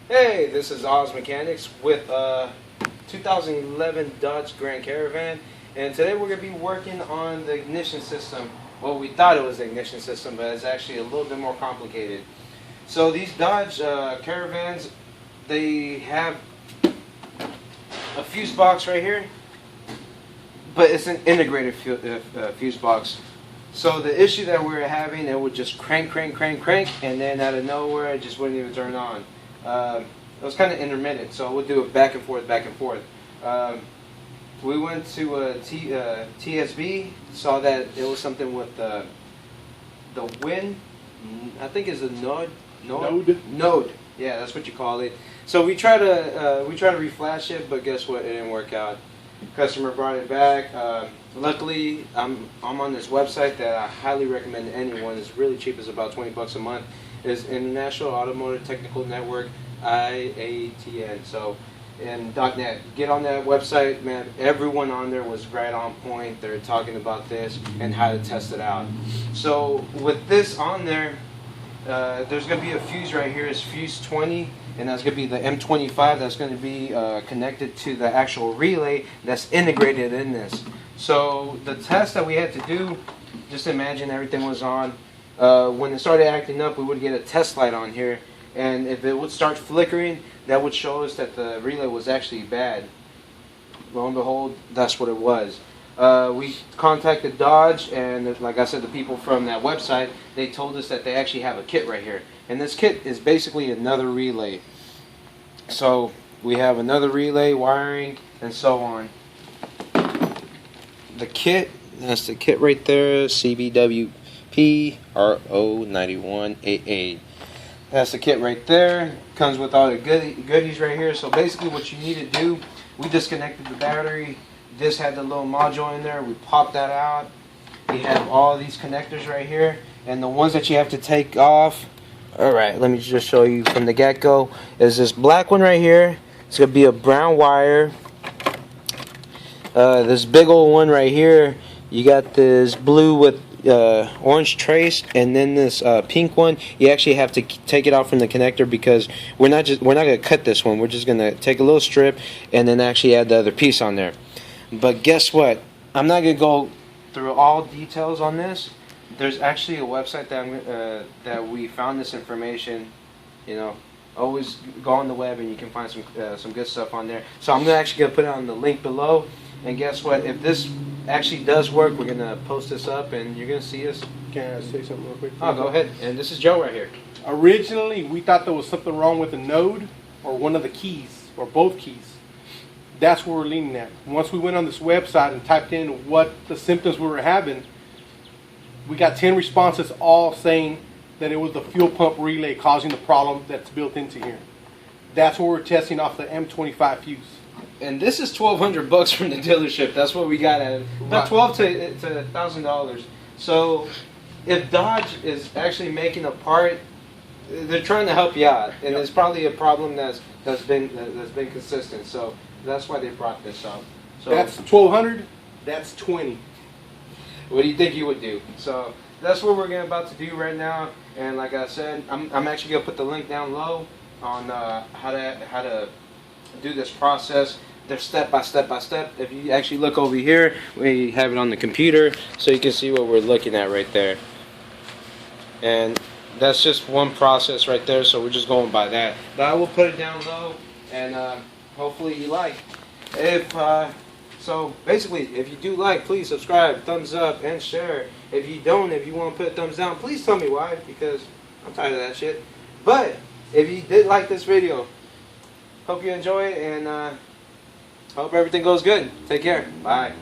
Hey, this is Oz Mechanics with 2011 Dodge Grand Caravan, and today we're going to be working on the ignition system. Well, we thought it was the ignition system, but it's actually a little bit more complicated. So these Dodge Caravans, they have a fuse box right here, but it's an integrated fuse box. So the issue that we were having, it would just crank, and then out of nowhere, it just wouldn't even turn on. It was kind of intermittent, so we'll do it back and forth. We went to TSB, saw that it was something with the wind. I think it's a node. Yeah, that's what you call it. So we try to reflash it, but guess what? It didn't work out. Customer brought it back. Luckily, I'm on this website that I highly recommend to anyone. It's really cheap. It's about $20 a month. It's International Automotive Technical Network, IATN. So, and .net. Get on that website, man. Everyone on there was right on point. They're talking about this and how to test it out. So with this on there, there's going to be a fuse right here. It's fuse 20. And that's going to be the M25 that's going to be connected to the actual relay that's integrated in this. So the test that we had to do, just imagine everything was on. When it started acting up, we would get a test light on here. And if it would start flickering, that would show us that the relay was actually bad. Lo and behold, that's what it was. We contacted Dodge, and like I said, the people from that website, they told us that they actually have a kit right here. And this kit is basically another relay. So we have another relay, wiring, and so on. The kit, that's the kit right there, CBWP RO9188. That's the kit right there. Comes with all the goodies right here. So basically what you need to do, we disconnected the battery. This had the little module in there. We popped that out. We have all these connectors right here. And the ones that you have to take off, alright, let me just show you from the get-go, is this black one right here. It's going to be a brown wire. This big old one right here, you got this blue with orange trace, and then this pink one, you actually have to take it out from the connector because we're not going to cut this one. We're just going to take a little strip and then actually add the other piece on there. But guess what? I'm not going to go through all details on this. There's actually a website that we found this information. You know, always go on the web and you can find some good stuff on there. So I'm actually going to put it on the link below. And guess what? If this actually does work, we're going to post this up and you're going to see us. Can I say something real quick? Oh, go ahead. And this is Joe right here. Originally, we thought there was something wrong with the node or one of the keys or both keys. That's where we're leaning at. Once we went on this website and typed in what the symptoms we were having, we got 10 responses all saying that it was the fuel pump relay causing the problem that's built into here. That's what we're testing off the M25 fuse. And this is $1,200 from the dealership. That's what we got at about $1,200 to $1,000. So if Dodge is actually making a part, they're trying to help you out, and it's probably a problem that's been consistent. So that's why they brought this up. So that's $1,200. That's $20. What do you think you would do? So that's what we're about to do right now. And like I said, I'm actually gonna put the link down low on how to do this process. They're step by step. If you actually look over here, we have it on the computer, so you can see what we're looking at right there. And that's just one process right there. So we're just going by that. But I will put it down low, and hopefully you like. So basically, if you do like, please subscribe, thumbs up, and share. If you don't, if you want to put a thumbs down, please tell me why, because I'm tired of that shit. But if you did like this video, hope you enjoy it, and hope everything goes good. Take care. Bye.